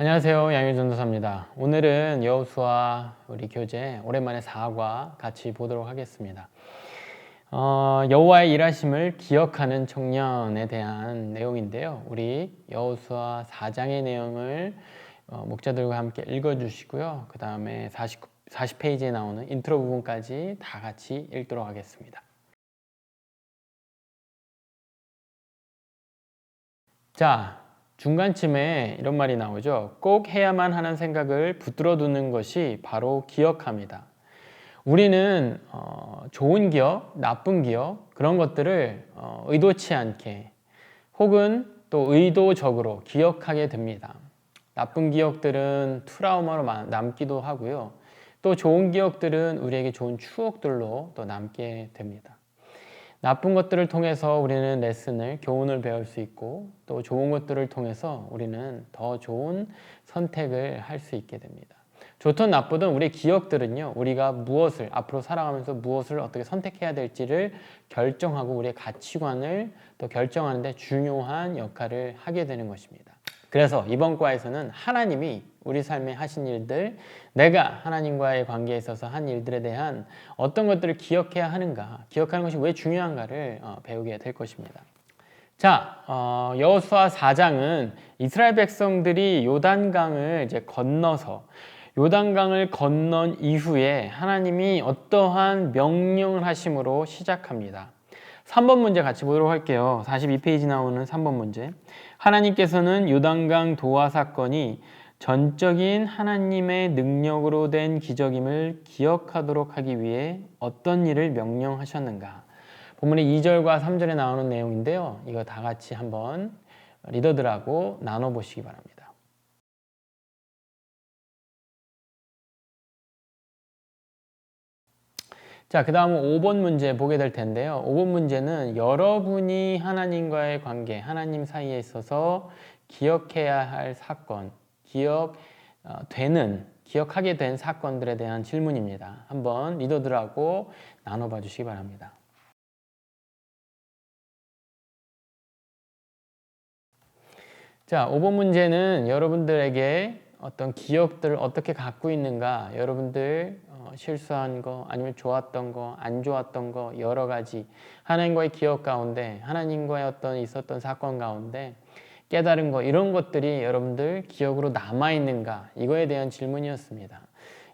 안녕하세요. 양효 전도사입니다. 오늘은 여호수아 우리 교재 오랜만에 4과 같이 보도록 하겠습니다. 여호와의 일하심을 기억하는 청년에 대한 내용인데요. 우리 여호수아 4장의 내용을 목자들과 함께 읽어주시고요. 그 다음에 40페이지에 나오는 인트로 부분까지 다 같이 읽도록 하겠습니다. 자, 중간쯤에 이런 말이 나오죠. 꼭 해야만 하는 생각을 붙들어 두는 것이 바로 기억합니다. 우리는 좋은 기억, 나쁜 기억 그런 것들을 의도치 않게 혹은 또 의도적으로 기억하게 됩니다. 나쁜 기억들은 트라우마로 남기도 하고요. 또 좋은 기억들은 우리에게 좋은 추억들로 또 남게 됩니다. 나쁜 것들을 통해서 우리는 레슨을, 교훈을 배울 수 있고 또 좋은 것들을 통해서 우리는 더 좋은 선택을 할 수 있게 됩니다. 좋든 나쁘든 우리의 기억들은요, 우리가 무엇을 앞으로 살아가면서 무엇을 어떻게 선택해야 될지를 결정하고 우리의 가치관을 또 결정하는 데 중요한 역할을 하게 되는 것입니다. 그래서 이번 과에서는 하나님이 우리 삶에 하신 일들, 내가 하나님과의 관계에 있어서 한 일들에 대한 어떤 것들을 기억해야 하는가, 기억하는 것이 왜 중요한가를 배우게 될 것입니다. 자, 여호수아 4장은 이스라엘 백성들이 요단강을 이제 건너서 요단강을 건넌 이후에 하나님이 어떠한 명령을 하심으로 시작합니다. 3번 문제 같이 보도록 할게요. 42페이지 나오는 3번 문제. 하나님께서는 요단강 도하 사건이 전적인 하나님의 능력으로 된 기적임을 기억하도록 하기 위해 어떤 일을 명령하셨는가? 본문의 2절과 3절에 나오는 내용인데요. 이거 다 같이 한번 리더들하고 나눠보시기 바랍니다. 자, 그 다음은 5번 문제 보게 될 텐데요. 5번 문제는 여러분이 하나님과의 관계, 하나님 사이에 있어서 기억해야 할 사건, 기억하게 된 사건들에 대한 질문입니다. 한번 리더들하고 나눠봐 주시기 바랍니다. 자, 5번 문제는 여러분들에게 어떤 기억들을 어떻게 갖고 있는가, 여러분들 실수한 거, 아니면 좋았던 거, 안 좋았던 거, 여러 가지 하나님과의 기억 가운데, 하나님과의 어떤 있었던 사건 가운데 깨달은 거, 이런 것들이 여러분들 기억으로 남아있는가, 이거에 대한 질문이었습니다.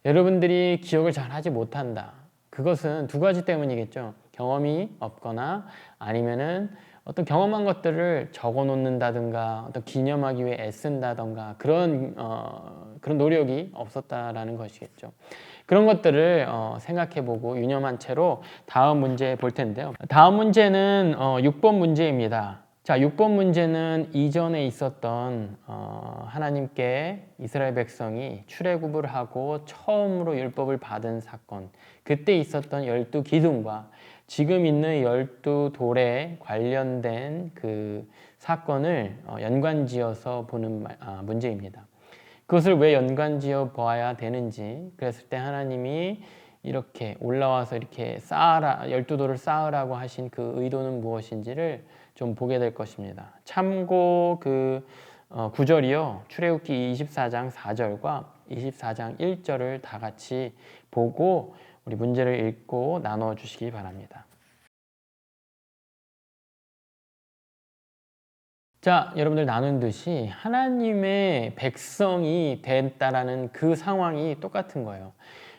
여러분들이 기억을 잘 하지 못한다. 그것은 두 가지 때문이겠죠. 경험이 없거나 아니면은 어떤 경험한 것들을 적어 놓는다든가 어떤 기념하기 위해 애쓴다든가 그런 노력이 없었다라는 것이겠죠. 그런 것들을 생각해보고 유념한 채로 다음 문제 볼 텐데요. 다음 문제는 6번 문제입니다. 자, 6번 문제는 이전에 있었던 하나님께 이스라엘 백성이 출애굽을 하고 처음으로 율법을 받은 사건, 그때 있었던 12기둥과 지금 있는 12돌에 관련된 그 사건을 연관지어서 보는 문제입니다. 그것을 왜 연관지어 보아야 되는지, 그랬을 때 하나님이 이렇게 올라와서 이렇게 쌓아라, 12돌을 쌓으라고 하신 그 의도는 무엇인지를 좀 보게 될 것입니다. 참고 그 구절이요, 출애굽기 24장 4절과 24장 1절을 다 같이 보고 우리 문제를 읽고 나눠 주시기 바랍니다. 자, 여러분들 나눈 듯이 하나님의 백성이 됐다라는 그 상황이 똑같은 거예요.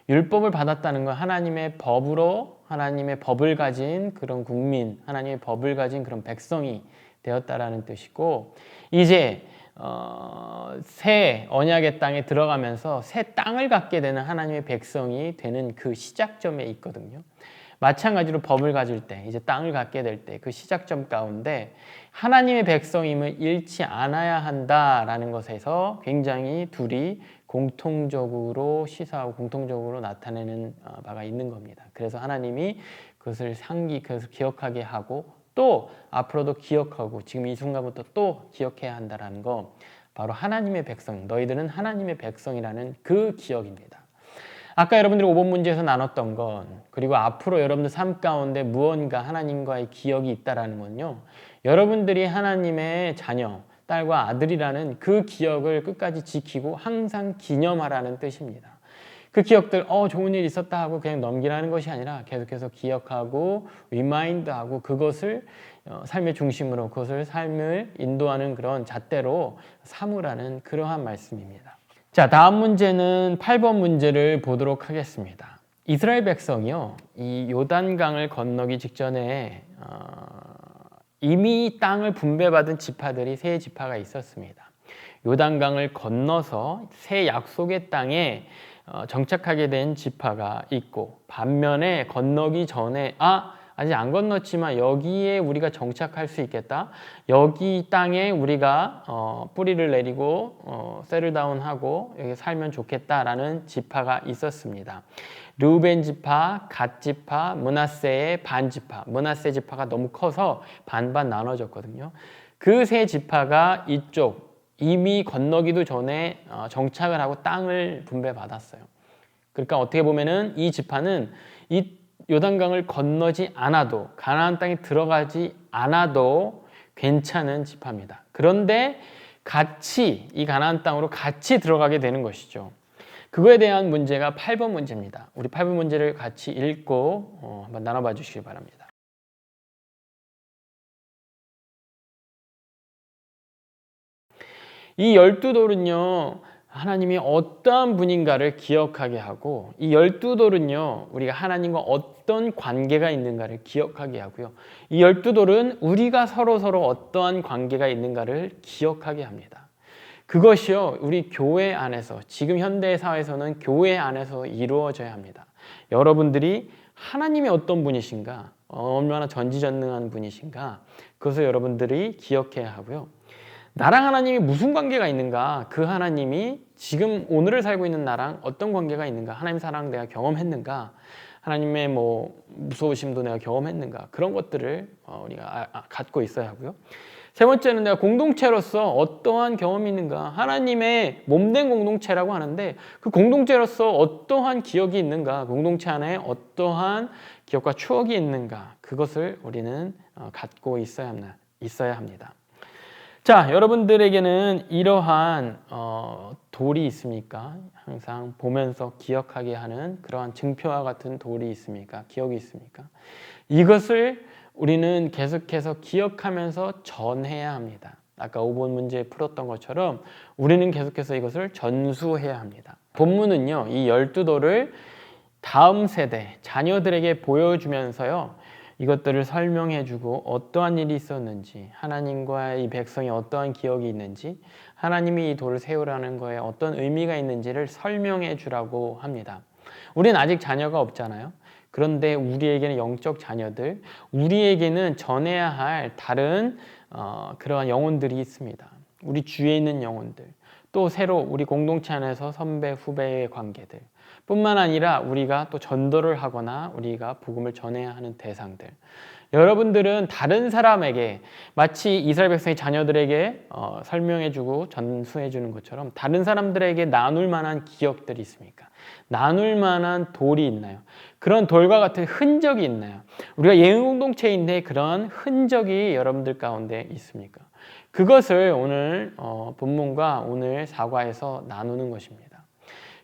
율법을 받았다는 건 하나님의 법으로 하나님의 법을 가진 그런 국민, 하나님의 법을 가진 그런 백성이 되었다라는 뜻이고, 이제 새 언약의 땅에 들어가면서 새 땅을 갖게 되는 하나님의 백성이 되는 그 시작점에 있거든요. 마찬가지로 법을 가질 때, 이제 땅을 갖게 될 때 그 시작점 가운데 하나님의 백성임을 잃지 않아야 한다라는 것에서 굉장히 둘이 공통적으로 시사하고 공통적으로 나타내는 바가 있는 겁니다. 그래서 하나님이 그것을 그것을 기억하게 하고 또 앞으로도 기억하고 지금 이 순간부터 또 기억해야 한다라는 거, 바로 하나님의 백성, 너희들은 하나님의 백성이라는 그 기억입니다. 아까 여러분들이 5번 문제에서 나눴던 건, 그리고 앞으로 여러분들 삶 가운데 무언가 하나님과의 기억이 있다라는 건요, 여러분들이 하나님의 자녀, 딸과 아들이라는 그 기억을 끝까지 지키고 항상 기념하라는 뜻입니다. 그 기억들 좋은 일 있었다 하고 그냥 넘기라는 것이 아니라 계속해서 기억하고 리마인드하고 그것을 삶의 중심으로 그것을 삶을 인도하는 그런 잣대로 삼으라는 그러한 말씀입니다. 자, 다음 문제는 8번 문제를 보도록 하겠습니다. 이스라엘 백성이요, 이 요단강을 건너기 직전에 이미 땅을 분배받은 지파들이 세 지파가 있었습니다. 요단강을 건너서 새 약속의 땅에 정착하게 된 지파가 있고, 반면에 건너기 전에 아직 안 건넜지만 여기에 우리가 정착할 수 있겠다, 여기 땅에 우리가 뿌리를 내리고 세틀다운하고 여기 살면 좋겠다라는 지파가 있었습니다. 르우벤 지파, 갓 지파, 므낫세의 반 지파. 므낫세 지파가 너무 커서 반반 나눠졌거든요. 그 세 지파가 이쪽 이미 건너기도 전에 정착을 하고 땅을 분배받았어요. 그러니까 어떻게 보면은 이 지파는 이 요단강을 건너지 않아도, 가나안 땅에 들어가지 않아도 괜찮은 지파입니다. 그런데 같이 이 가나안 땅으로 같이 들어가게 되는 것이죠. 그거에 대한 문제가 8번 문제입니다. 우리 8번 문제를 같이 읽고 한번 나눠봐 주시기 바랍니다. 이 12돌은요, 하나님이 어떠한 분인가를 기억하게 하고, 이 12돌은요, 우리가 하나님과 어떤 관계가 있는가를 기억하게 하고요. 이 12돌은 우리가 서로 어떠한 관계가 있는가를 기억하게 합니다. 그것이요, 우리 교회 안에서, 지금 현대 사회에서는 교회 안에서 이루어져야 합니다. 여러분들이 하나님이 어떤 분이신가, 얼마나 전지전능한 분이신가, 그것을 여러분들이 기억해야 하고요. 나랑 하나님이 무슨 관계가 있는가, 그 하나님이 지금 오늘을 살고 있는 나랑 어떤 관계가 있는가, 하나님 사랑 내가 경험했는가, 하나님의 무서우심도 내가 경험했는가, 그런 것들을 우리가 갖고 있어야 하고요. 세 번째는 내가 공동체로서 어떠한 경험이 있는가, 하나님의 몸된 공동체라고 하는데 그 공동체로서 어떠한 기억이 있는가, 공동체 안에 어떠한 기억과 추억이 있는가, 그것을 우리는 갖고 있어야 합니다. 자, 여러분들에게는 이러한 돌이 있습니까? 항상 보면서 기억하게 하는 그러한 증표와 같은 돌이 있습니까? 기억이 있습니까? 이것을 우리는 계속해서 기억하면서 전해야 합니다. 아까 5번 문제 풀었던 것처럼 우리는 계속해서 이것을 전수해야 합니다. 본문은요, 이 12돌을 다음 세대, 자녀들에게 보여주면서요, 이것들을 설명해주고 어떠한 일이 있었는지, 하나님과 이 백성이 어떠한 기억이 있는지, 하나님이 이 돌을 세우라는 거에 어떤 의미가 있는지를 설명해 주라고 합니다. 우리는 아직 자녀가 없잖아요. 그런데 우리에게는 영적 자녀들, 우리에게는 전해야 할 다른 그러한 영혼들이 있습니다. 우리 주위에 있는 영혼들, 또 새로 우리 공동체 안에서 선배, 후배의 관계들 뿐만 아니라 우리가 또 전도를 하거나 우리가 복음을 전해야 하는 대상들, 여러분들은 다른 사람에게 마치 이스라엘 백성의 자녀들에게 설명해주고 전수해주는 것처럼 다른 사람들에게 나눌 만한 기억들이 있습니까? 나눌 만한 돌이 있나요? 그런 돌과 같은 흔적이 있나요? 우리가 예응 공동체인데 그런 흔적이 여러분들 가운데 있습니까? 그것을 오늘 본문과 오늘 사과에서 나누는 것입니다.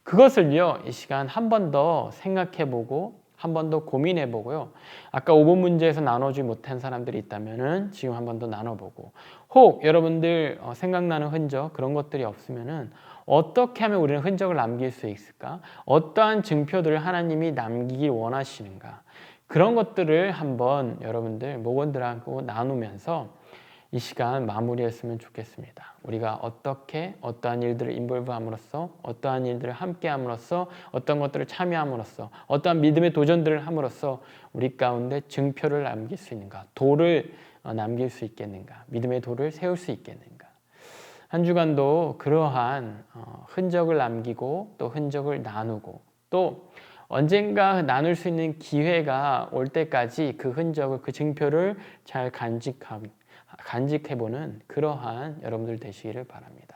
그것을요, 이 시간 한 번 더 생각해보고 한 번 더 고민해보고요. 아까 5번 문제에서 나눠주지 못한 사람들이 있다면은 지금 한 번 더 나눠보고, 혹 여러분들 생각나는 흔적, 그런 것들이 없으면은 어떻게 하면 우리는 흔적을 남길 수 있을까? 어떠한 증표들을 하나님이 남기기 원하시는가? 그런 것들을 한번 여러분들 목원들하고 나누면서 이 시간 마무리했으면 좋겠습니다. 우리가 어떻게 어떠한 일들을 인볼브함으로써, 어떠한 일들을 함께함으로써, 어떤 것들을 참여함으로써, 어떠한 믿음의 도전들을 함으로써 우리 가운데 증표를 남길 수 있는가, 돌을 남길 수 있겠는가, 믿음의 돌을 세울 수 있겠는가. 한 주간도 그러한 흔적을 남기고 또 흔적을 나누고, 또 언젠가 나눌 수 있는 기회가 올 때까지 그 흔적을, 그 증표를 잘 간직해보는 그러한 여러분들 되시기를 바랍니다.